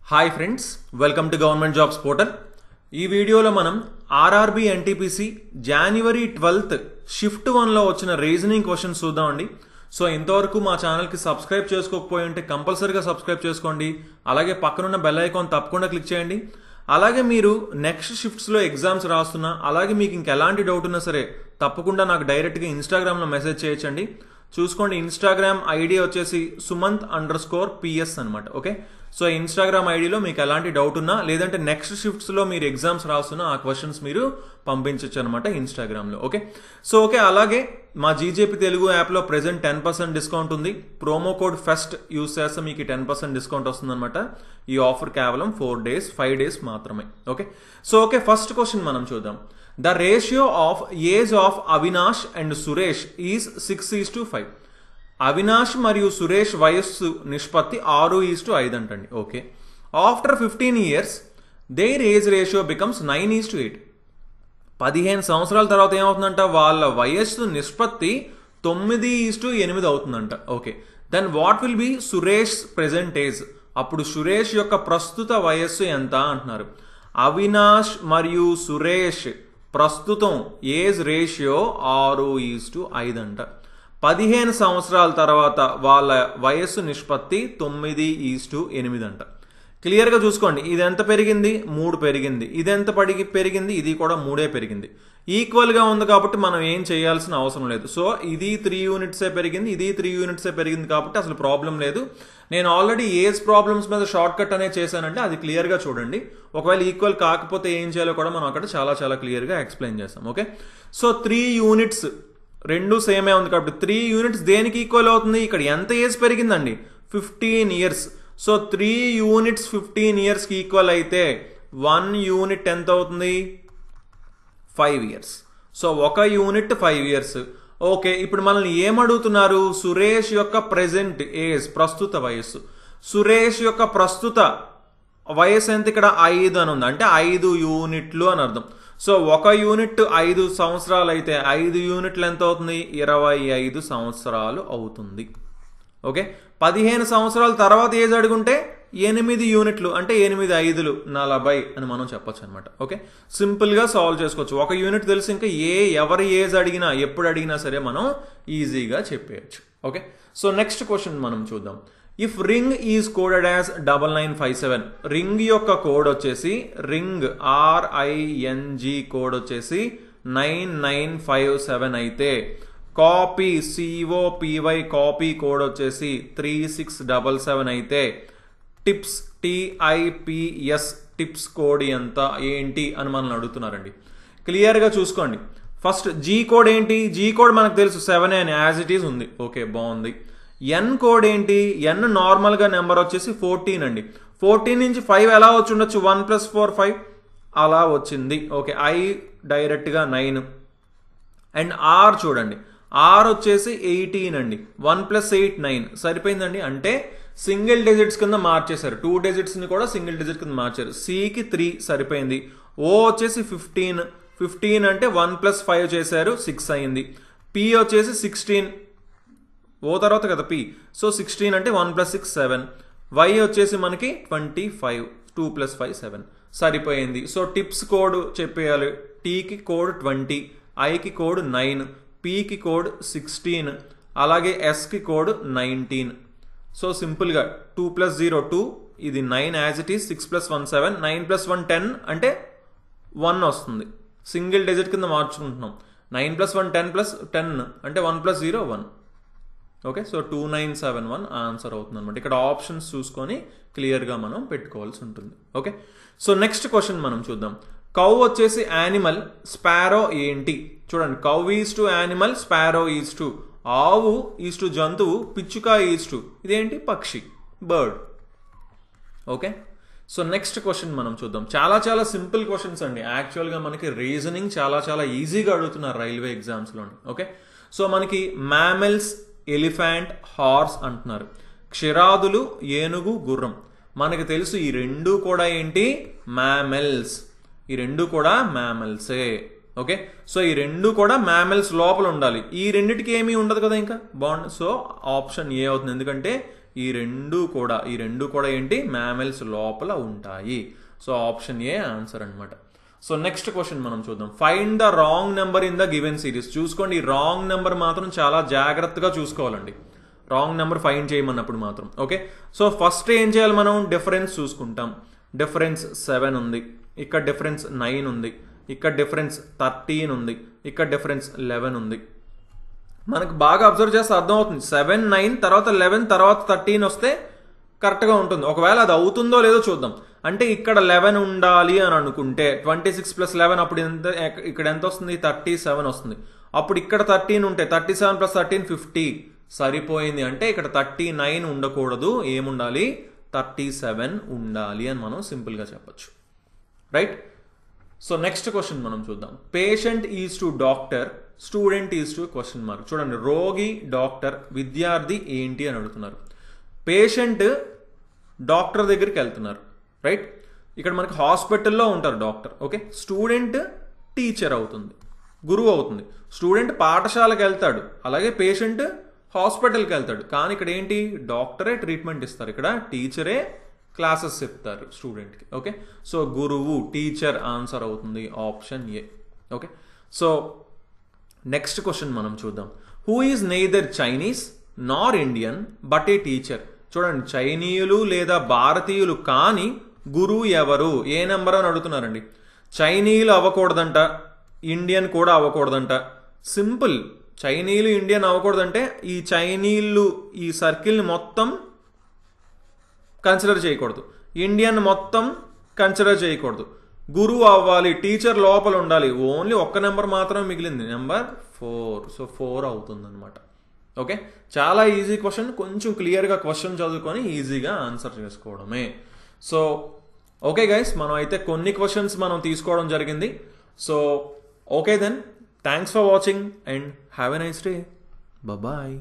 Hi friends, welcome to government jobs portal. ఈ వీడియోలో మనం ఆర్ఆర్బి ఎన్టీపీసీ జనవరి 12th షిఫ్ట్ 1లో వచ్చిన రీజనింగ్ క్వశ్చన్స్ చూద్దామండి. సో ఇంతవరకు మా ఛానల్కి సబ్స్క్రైబ్ చేసుకోకపోయి ఉంటే కంపల్సరీగా సబ్స్క్రైబ్ చేసుకోండి. అలాగే పక్కనున్న బెల్ ఐకాన్ తప్పకుండా క్లిక్ చేయండి. అలాగే మీరు నెక్స్ట్ షిఫ్ట్స్లో ఎగ్జామ్స్ రాస్తున్నా, అలాగే మీకు ఇంకెలాంటి డౌట్ ఉన్నా సరే తప్పకుండా నాకు డైరెక్ట్గా ఇన్స్టాగ్రామ్లో మెసేజ్ చేయొచ్చండి. చూసుకోండి, ఇన్స్టాగ్రామ్ ఐడి వచ్చేసి sumanth_ps అనమాట. ఓకే, సో ఇన్స్టాగ్రామ్ ఐడిలో మీకు ఎలాంటి డౌట్ ఉన్నా, లేదంటే నెక్స్ట్ షిఫ్ట్స్లో మీరు ఎగ్జామ్స్ రాస్తున్నా ఆ క్వశ్చన్స్ మీరు పంపించవచ్చు అనమాట ఇన్స్టాగ్రామ్లో. ఓకే, సో ఓకే, అలాగే మా జీజేపీ తెలుగు యాప్లో ప్రెసెంట్ 10% డిస్కౌంట్ ఉంది. ప్రోమో కోడ్ ఫెస్ట్ యూస్ చేస్తే మీకు 10% డిస్కౌంట్ వస్తుందన్నమాట. ఈ ఆఫర్ కేవలం 5 డేస్ మాత్రమే. Okay, so okay, first question మనం చూద్దాం. The ratio of age of Avinash and Suresh is 6:5. Avinash మరియు సురేష్ వయస్సు నిష్పత్తి 6:5 అంటండి. Okay, after 15 years their age ratio becomes 9:8. 15 సంవత్సరాల తర్వాత ఏమవుతుందంట, వాళ్ళ వయస్సు నిష్పత్తి 9:8 అవుతుందంట. Okay, then what will be Suresh present age? అప్పుడు సురేష్ యొక్క ప్రస్తుత వయస్సు ఎంత అంటున్నారు. అవినాష్ మరియు సురేష్ ప్రస్తుతం ఏజ్ రేషియో 6:5 అంట. 15 సంవత్సరాల తర్వాత వాళ్ళ వయస్సు నిష్పత్తి 9:8 అంట. క్లియర్గా చూసుకోండి, ఇది ఎంత పెరిగింది? 3 పెరిగింది. ఇది ఎంత పెరిగింది? ఇది కూడా 3 పెరిగింది. ఈక్వల్గా ఉంది కాబట్టి మనం ఏం చేయాల్సిన అవసరం లేదు. సో ఇది 3 యూనిట్సే పెరిగింది, ఇది 3 యూనిట్సే పెరిగింది కాబట్టి అసలు ప్రాబ్లం లేదు. నేను ఆల్రెడీ ఏజ్ ప్రాబ్లమ్స్ మీద షార్ట్ కట్ అనేది చేశానంటే అది క్లియర్గా చూడండి. ఒకవేళ ఈక్వల్ కాకపోతే ఏం చేయాలో కూడా మనం అక్కడ చాలా క్లియర్గా ఎక్స్ప్లెయిన్ చేస్తాం. ఓకే, సో 3 యూనిట్స్ రెండు సేమే ఉంది కాబట్టి 3 యూనిట్స్ దేనికి ఈక్వల్ అవుతుంది? ఇక్కడ ఎంత ఏజ్ పెరిగిందండి? 15 years. సో 3 యూనిట్స్ 15 yearsకి ఈక్వల్ అయితే 1 యూనిట్ ఎంత అవుతుంది? 5 years. So 1 unit 5 years. Okay, ఇప్పుడు మనల్ని ఏమడుగుతున్నారు? సురేష్ యొక్క ప్రెజెంట్ ఏజ్, ప్రస్తుత వయస్సు. సురేష్ యొక్క ప్రస్తుత వయస్సు ఎంత? ఇక్కడ 5 అని ఉంది, అంటే 5 యూనిట్లు అని అర్థం. సో 1 యూనిట్ 5 సంవత్సరాలు అయితే 5 యూనిట్లు ఎంత అవుతుంది? 25 సంవత్సరాలు అవుతుంది. ఓకే, 15 సంవత్సరాల తర్వాత ఏజ్ అడుగుంటే 8 యూనిట్లు, అంటే 8 5 40 అని మనం చెప్పొచ్చు అనమాట. ఓకే, సింపుల్గా సాల్వ్ చేసుకోవచ్చు. 1 యూనిట్ తెలిసి ఇంకా ఎవరి ఏజ్ అడిగినా ఎప్పుడు అడిగినా సరే మనం ఈజీగా చెప్పేయచ్చు. ఓకే, సో నెక్స్ట్ క్వశ్చన్ మనం చూద్దాం. If ring is coded as 9957, ring యొక్క కోడ్ వచ్చేసి రింగ్ RING కోడ్ వచ్చేసి 9957 అయితే కాపీ COPY కాపీ కోడ్ వచ్చేసి 3677 అయితే టిప్స్ TIPS టిప్స్ కోడ్ ఎంత ఏంటి అని మనల్ని అడుగుతున్నారండి. క్లియర్గా చూసుకోండి. ఫస్ట్ G కోడ్ ఏంటి? G కోడ్ మనకు తెలుసు 7 అని యాజ్ ఇట్ ఈజ్ ఉంది. ఓకే, బాగుంది. N కోడ్ ఏంటి? N నార్మల్గా నెంబర్ వచ్చేసి 14 అండి. 14 నుంచి 5 ఎలా వచ్చి ఉండొచ్చు? 1 + 4 5 అలా వచ్చింది. ఓకే, I డైరెక్ట్గా 9. అండ్ R చూడండి, R వచ్చేసి 18 అండి. 1 + 8 9 సరిపోయిందండి. అంటే సింగిల్ డిజిట్స్ కింద మార్చేశారు, 2 డిజిట్స్ని కూడా సింగిల్ డిజిట్ కింద మార్చారు. Cకి 3 సరిపోయింది. O వచ్చేసి 15 అంటే 1 + 5 చేశారు, 6 అయింది. P వచ్చేసి 16, O తర్వాత కదా P, సో 16 అంటే 1 + 6 7. Y వచ్చేసి మనకి 25, 2 + 5 7 సరిపోయింది. సో టిప్స్ కోడ్ చెప్పేయాలి. Tకి కోడ్ 20, Iకి కోడ్ 9, Pకి కోడ్ 16, అలాగే Sకి కోడ్ 19. సో సింపుల్గా 2 + 0 2, ఇది 9 యాజ్ ఇట్ ఈస్, 6 + 1 7, 9 + 1 10 అంటే 1 వస్తుంది. సింగిల్ డిజిట్ కింద మార్చుకుంటున్నాం. 9 + 1 10 + 10 అంటే 1 + 0 1. ఓకే, సో 2971 ఆన్సర్ అవుతుంది అనమాట. ఇక్కడ ఆప్షన్స్ చూసుకొని క్లియర్గా మనం పెట్టుకోవాల్సి ఉంటుంది. ఓకే, సో నెక్స్ట్ క్వశ్చన్ మనం చూద్దాం. కౌ వచ్చేసి యానిమల్, స్పారో ఏంటి? చూడండి, cow is to animal, sparrow is to ఆవు, ఈజ్ టు జంతువు, పిచ్చుక ఈజ్ టు ఇదేంటి? పక్షి, bird. Okay, so next question మనం చూద్దాం. చాలా సింపుల్ క్వశ్చన్స్ అండి. యాక్చువల్గా మనకి రీజనింగ్ చాలా ఈజీగా అడుగుతున్నారు రైల్వే ఎగ్జామ్స్లోని. ఓకే, సో మనకి మ్యామెల్స్, ఎలిఫెంట్, హార్స్ అంటున్నారు. క్షీరాదులు, ఏనుగు, గుర్రం. మనకి తెలుసు ఈ రెండు కూడా ఏంటి? మ్యామెల్స్. ఈ రెండు కూడా మ్యామెల్సే. ఓకే, సో ఈ రెండు కూడా మ్యామెల్స్ లోపల ఉండాలి. ఈ రెండిటికి ఏమీ ఉండదు కదా ఇంకా బాండ్. సో ఆప్షన్ ఏ అవుతుంది, ఎందుకంటే ఈ రెండు కూడా ఏంటి, మ్యామెల్స్ లోపల ఉంటాయి. సో ఆప్షన్ ఏ ఆన్సర్ అనమాట. సో నెక్స్ట్ క్వశ్చన్ మనం చూద్దాం. Find the wrong number in the given series. చూసుకోండి, ఈ రాంగ్ నెంబర్ మాత్రం చాలా జాగ్రత్తగా చూసుకోవాలండి, రాంగ్ నెంబర్ ఫైండ్ చేయమన్నప్పుడు మాత్రం. ఓకే, సో ఫస్ట్ ఏం చేయాలి, మనం డిఫరెన్స్ చూసుకుంటాం. డిఫరెన్స్ 7 ఉంది, ఇక్కడ డిఫరెన్స్ 9 ఉంది, ఇక్కడ డిఫరెన్స్ 13 ఉంది, ఇక్కడ డిఫరెన్స్ 11 ఉంది. మనకు బాగా అబ్జర్వ్ చేస్తే అర్థమవుతుంది, 7, 9 తర్వాత 11 తర్వాత 13 వస్తే కరెక్ట్గా ఉంటుంది. ఒకవేళ అది అవుతుందో లేదో చూద్దాం. అంటే ఇక్కడ 11 ఉండాలి అని అనుకుంటే 26 + 11 అప్పుడు ఇక్కడ ఎంత వస్తుంది, 37 వస్తుంది. అప్పుడు ఇక్కడ 13 ఉంటే 37 + 13 50 సరిపోయింది. అంటే ఇక్కడ 39 ఉండకూడదు, ఏముండాలి, 37 ఉండాలి అని మనం సింపుల్గా చెప్పచ్చు. రైట్. సో నెక్స్ట్ క్వశ్చన్ మనం చూద్దాం. Patient is to doctor, student is to question mark. చూడండి, రోగి డాక్టర్, విద్యార్థి ఏంటి అని అడుగుతున్నారు. పేషెంట్ డాక్టర్ దగ్గరికి వెళ్తున్నారు. రైట్. ఇక్కడ మనకి హాస్పిటల్లో ఉంటారు డాక్టర్. ఓకే, స్టూడెంట్ టీచర్ అవుతుంది, గురువు అవుతుంది. స్టూడెంట్ పాఠశాలకు వెళ్తాడు, అలాగే పేషెంట్ హాస్పిటల్కి వెళ్తాడు. కానీ ఇక్కడ ఏంటి, డాక్టరే ట్రీట్మెంట్ ఇస్తారు, ఇక్కడ టీచరే క్లాసెస్ చెప్తారు స్టూడెంట్కి. ఓకే, సో గురువు, టీచర్ ఆన్సర్ అవుతుంది option A. Okay, so next question మనం చూద్దాం. Who is neither Chinese Nar Indian but A teacher. చూడండి, చైనీయులు లేదా భారతీయులు కానీ గురువు ఎవరు, ఏ నెంబర్ అని అడుగుతున్నారండి. చైనీయులు అవ్వకూడదంట, ఇండియన్ కూడా అవ్వకూడదంట. సింపుల్, చైనీయులు ఇండియన్ అవ్వకూడదంటే ఈ చైనీయులు ఈ సర్కిల్ని మొత్తం కన్సిడర్ చేయకూడదు, ఇండియన్ మొత్తం కన్సిడర్ చేయకూడదు. గురువు అవ్వాలి, టీచర్ లోపల ఉండాలి. ఓన్లీ ఒక్క నెంబర్ మాత్రమే మిగిలింది, నెంబర్ 4. సో 4 అవుతుంది అనమాట. ఓకే, చాలా ఈజీ క్వశ్చన్. కొంచెం క్లియర్గా క్వశ్చన్ చదువుకొని ఈజీగా ఆన్సర్ చేసుకోవడమే. సో ఓకే గైస్, మనం అయితే కొన్ని క్వశ్చన్స్ మనం తీసుకోవడం జరిగింది. So okay then, thanks for watching and have a nice day. Bye.